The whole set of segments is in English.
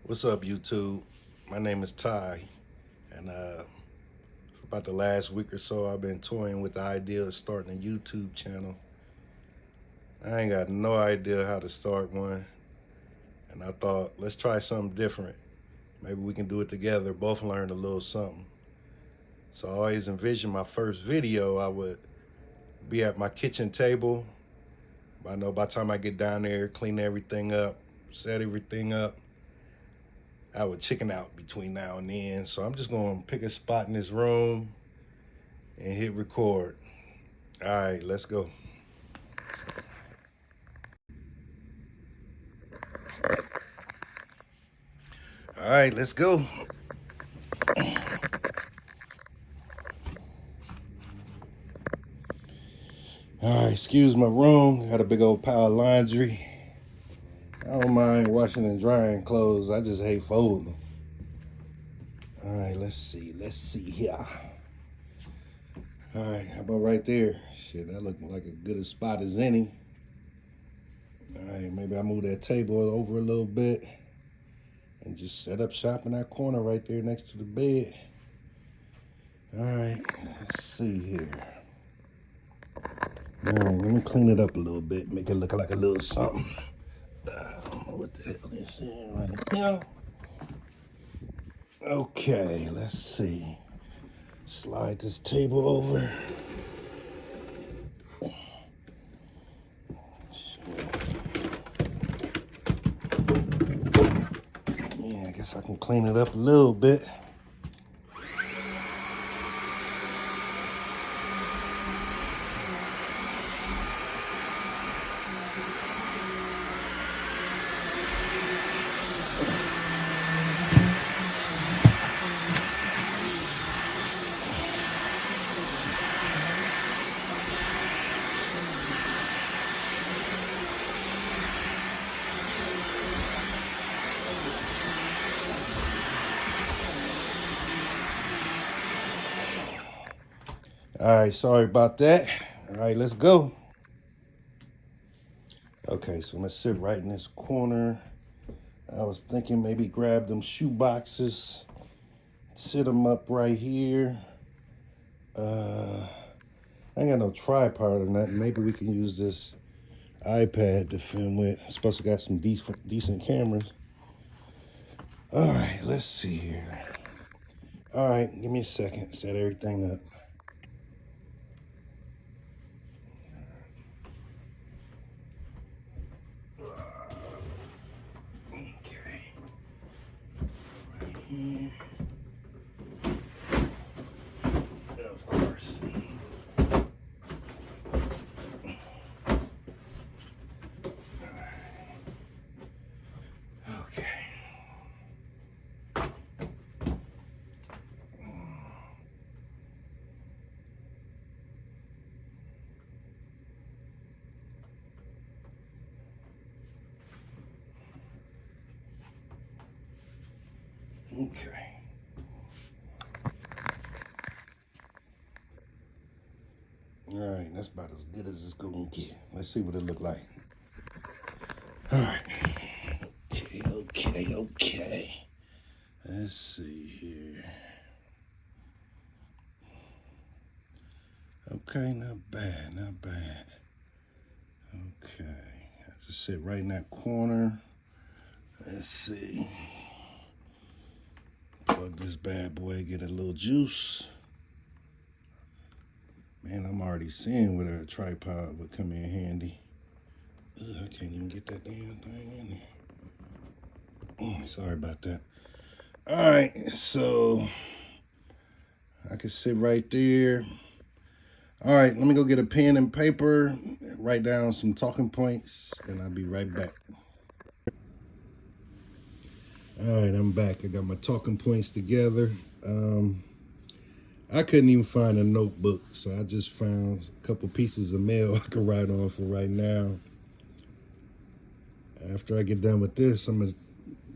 What's up, YouTube? My name is Ty, and for about the last week or so, I've been toying with the idea of starting a YouTube channel. I ain't got no idea how to start one, and I thought, let's try something different. Maybe we can do it together, both learn a little something. So I always envisioned my first video, I would be at my kitchen table. I know by the time I get down there, clean everything up, set everything up, I would chicken out between now and then. So I'm just gonna pick a spot in this room and hit record. All right, let's go. All right, let's go. All right, excuse my room. Got a big old pile of laundry. I don't mind washing and drying clothes. I just hate folding. All right, let's see. Let's see here. All right, how about right there? Shit, that looked like as good a spot as any. All right, maybe I move that table over a little bit and just set up shop in that corner right there next to the bed. All right, let's see here. All right, let me clean it up a little bit, make it look like a little something. I don't know what the hell this is right here. Okay, let's see. Slide this table over. Yeah, I guess I can clean it up a little bit. All right, sorry about that. All right, let's go. Okay, so I'm gonna sit right in this corner. I was thinking maybe grab them shoe boxes, sit them up right here. I ain't got no tripod or nothing. Maybe we can use this iPad to film with. It's supposed to got some decent cameras. All right, let's see here. All right, give me a second. Set everything up. Okay. Right here. Of course. Okay. Okay. All right, that's about as good as it's gonna get. Let's see what it look like. All right. Okay. Let's see here. Okay, not bad. Okay, I just sit right in that corner. Let's see. Plug this bad boy, get a little juice. Man, I'm already seeing where a tripod would come in handy. Ugh, I can't even get that damn thing in there. Sorry about that. All right, so I can sit right there. All right, let me go get a pen and paper, write down some talking points, and I'll be right back. All right, I'm back. I got my talking points together. I couldn't even find a notebook, so I just found a couple pieces of mail I can write on for right now. After I get done with this, I'm gonna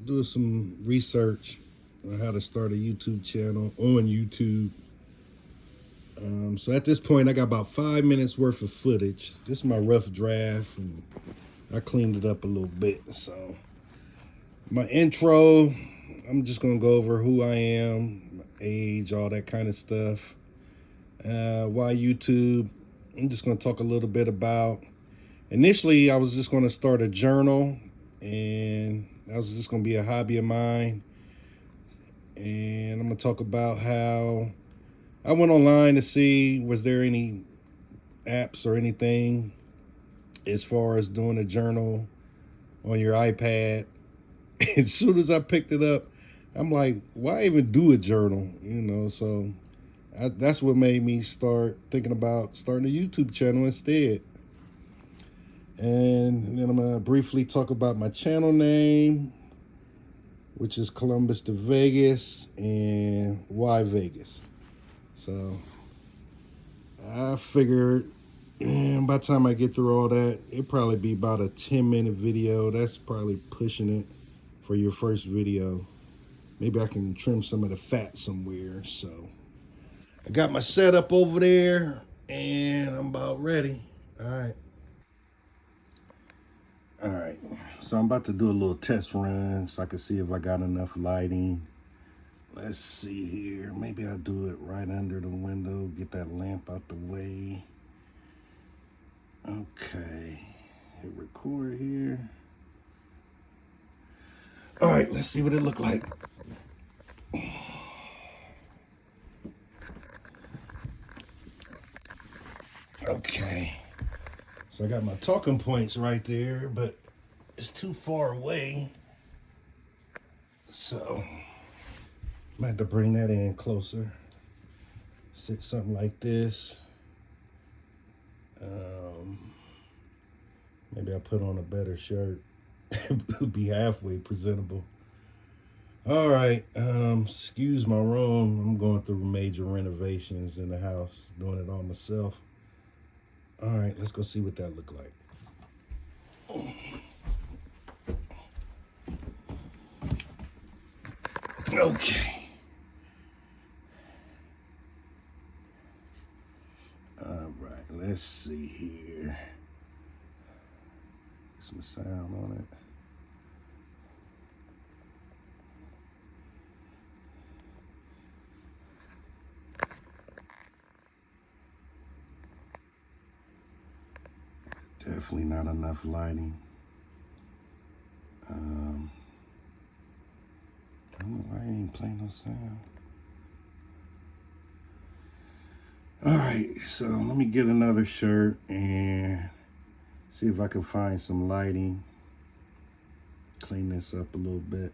do some research on how to start a YouTube channel on YouTube. So at this point, I got about 5 minutes worth of footage. This is my rough draft, and I cleaned it up a little bit. So My intro, I'm just gonna go over who I am, my age, all that kind of stuff. Why YouTube? I'm just gonna talk a little bit about. Initially, I was just gonna start a journal, and that was just gonna be a hobby of mine. And I'm gonna talk about how I went online to see was there any apps or anything as far as doing a journal on your iPad. As soon as I picked it up, I'm like, why even do a journal? So that's what made me start thinking about starting a YouTube channel instead. And then I'm going to briefly talk about my channel name, which is Columbus to Vegas, and why Vegas. So I figured by the time I get through all that, it'd probably be about a 10-minute video. That's probably pushing it for your first video. Maybe I can trim some of the fat somewhere. So I got my setup over there and I'm about ready. All right. So I'm about to do a little test run so I can see if I got enough lighting. Let's see here. Maybe I'll do it right under the window. Get that lamp out the way. Okay. Hit record here. All right, let's see what it look like. Okay. So I got my talking points right there, but it's too far away. So I have to bring that in closer. Sit something like this. Maybe I'll put on a better shirt. It'll be halfway presentable. All right, excuse my room. I'm going through major renovations in the house, doing it all myself. All right, let's go see what that look like. Okay. All right, let's see here. Some sound on it. Definitely not enough lighting. I don't know why I ain't playing no sound. All right, so let me get another shirt and see if I can find some lighting. Clean this up a little bit.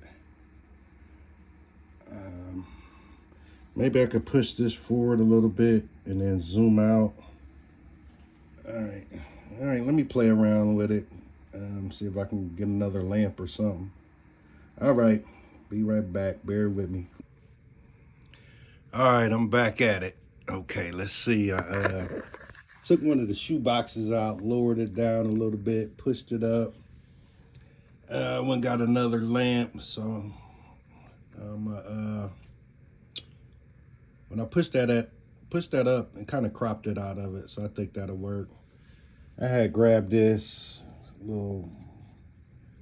Maybe I could push this forward a little bit and then zoom out. All right, let me play around with it. See if I can get another lamp or something. All right, be right back. Bear with me. All right, I'm back at it. Okay, let's see. I took one of the shoe boxes out, lowered it down a little bit, pushed it up. I went and got another lamp. So when I pushed that up and kind of cropped it out of it. So I think that'll work. I had grabbed this little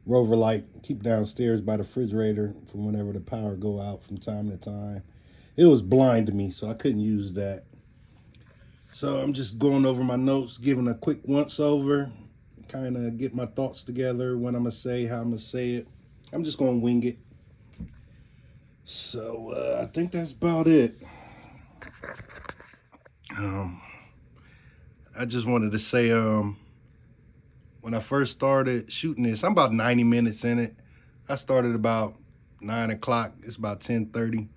rover light, keep downstairs by the refrigerator from whenever the power go out from time to time. It was blind to me, so I couldn't use that. So I'm just going over my notes, giving a quick once over, kind of get my thoughts together, what I'm gonna say, how I'm gonna say it. I'm just gonna wing it. So I think that's about it. I just wanted to say, when I first started shooting this, I'm about 90 minutes in it. I started about 9 o'clock. It's about 10:30.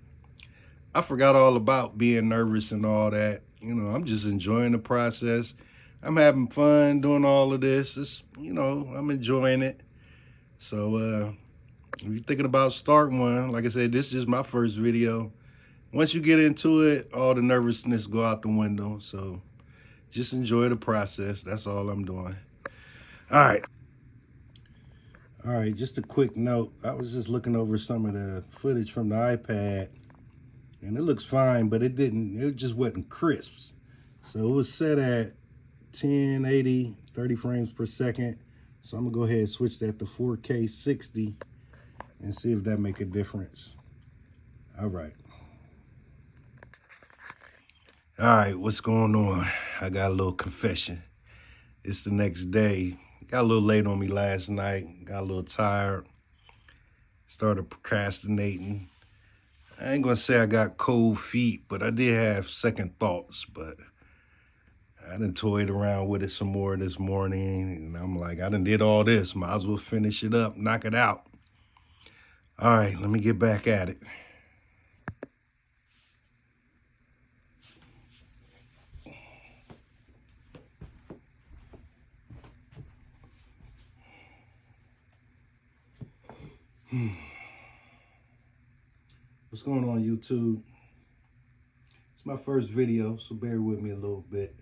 I forgot all about being nervous and all that. I'm just enjoying the process. I'm having fun doing all of this. I'm enjoying it. So if you're thinking about starting one, like I said, this is just my first video. Once you get into it, all the nervousness go out the window. So just enjoy the process. That's all I'm doing. All right, just a quick note. I was just looking over some of the footage from the iPad, and it looks fine, but it just wasn't crisp. So it was set at 1080, 30 frames per second. So I'm gonna go ahead and switch that to 4K 60 and see if that make a difference. All right. All right, what's going on? I got a little confession. It's the next day. Got a little late on me last night. Got a little tired. Started procrastinating. I ain't gonna say I got cold feet, but I did have second thoughts. But I done toyed around with it some more this morning, and I'm like, I done did all this. Might as well finish it up, knock it out. All right, let me get back at it. What's going on, YouTube? It's my first video, so bear with me a little bit.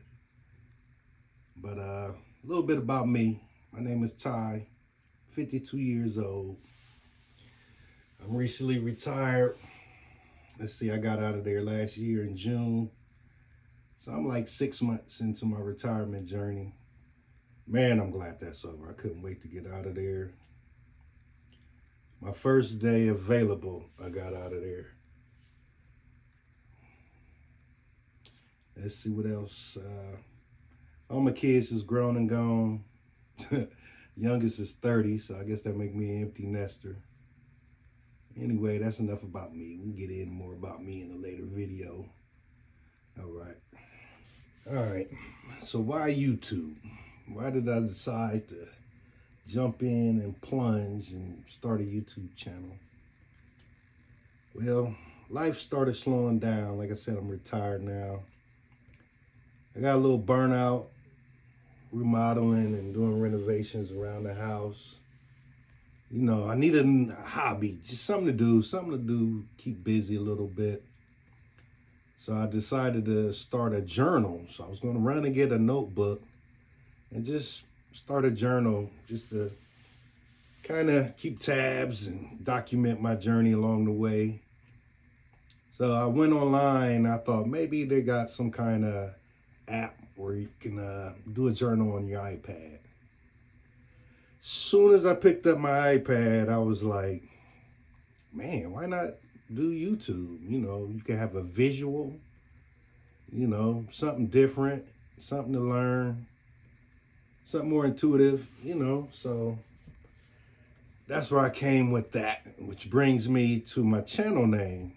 But a little bit about me. My name is Ty, 52 years old. I'm recently retired. Let's see, I got out of there last year in June. So I'm like 6 months into my retirement journey. Man, I'm glad that's over. I couldn't wait to get out of there. My first day available, I got out of there. Let's see what else. All my kids is grown and gone. Youngest is 30, so I guess that make me an empty nester. Anyway, that's enough about me. We'll get in more about me in a later video. All right. All right. So why YouTube? Why did I decide to jump in and plunge and start a YouTube channel? Well, life started slowing down. Like I said, I'm retired now. I got a little burnout remodeling and doing renovations around the house. You know, I need a hobby, just something to do, keep busy a little bit. So I decided to start a journal. So I was going to run and get a notebook and just start a journal just to kind of keep tabs and document my journey along the way. So I went online. I thought maybe they got some kind of app where you can do a journal on your iPad. Soon as I picked up my iPad, I was like, man, why not do YouTube? You know, you can have a visual, you know, something different, something to learn, something more intuitive, you know. So that's where I came with that, which brings me to my channel name.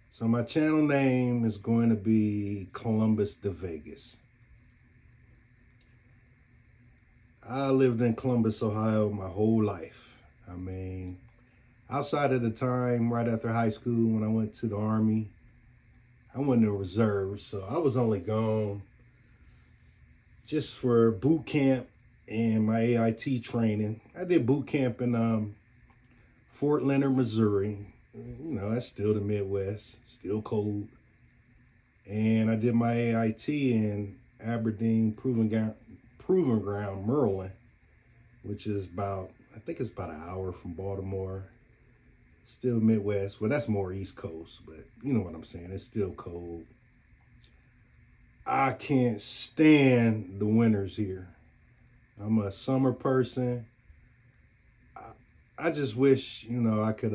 So my channel name is going to be Columbus to Vegas. I lived in Columbus, Ohio my whole life. I mean, outside of the time right after high school when I went to the Army, I went in the reserves, so I was only gone just for boot camp and my AIT training. I did boot camp in Fort Leonard, Missouri. You know, that's still the Midwest, still cold. And I did my AIT in Aberdeen Proving Ground, Maryland, which is about, I think it's about an hour from Baltimore. Still Midwest. Well, that's more East Coast, but you know what I'm saying. It's still cold. I can't stand the winters here. I'm a summer person. I just wish, you know, I could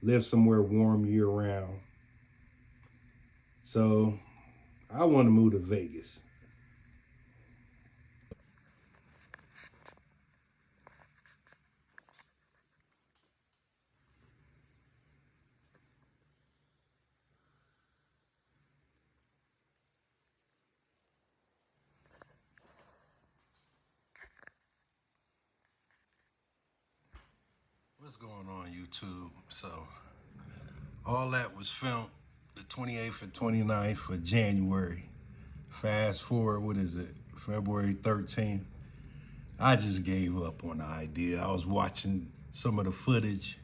live somewhere warm year round. So I want to move to Vegas. What's going on, YouTube? So all that was filmed the 28th and 29th of January. Fast forward, what is it? February 13th. I just gave up on the idea. I was watching some of the footage.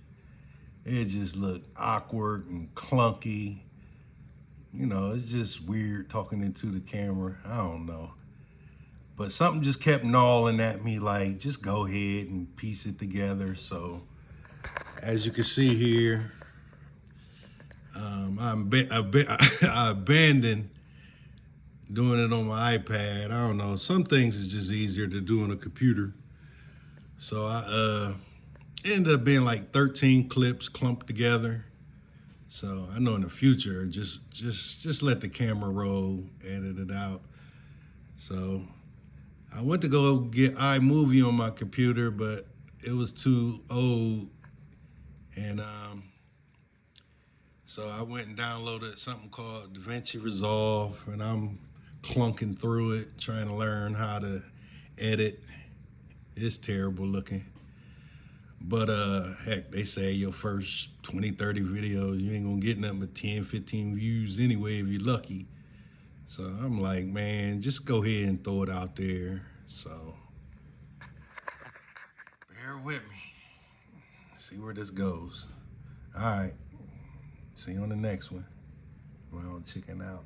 It just looked awkward and clunky. You know, it's just weird talking into the camera. I don't know. But something just kept gnawing at me like, just go ahead and piece it together. So as you can see here, I abandoned doing it on my iPad. I don't know. Some things is just easier to do on a computer. So I It ended up being like 13 clips clumped together. So I know in the future, just let the camera roll, edit it out. So I went to go get iMovie on my computer, but it was too old, and so I went and downloaded something called DaVinci Resolve, and I'm clunking through it, trying to learn how to edit. It's terrible looking. But heck, they say your first 20, 30 videos, you ain't gonna get nothing but 10, 15 views anyway if you're lucky. So I'm like, man, just go ahead and throw it out there. So bear with me. See where this goes. All right. See you on the next one. Well, chicken out.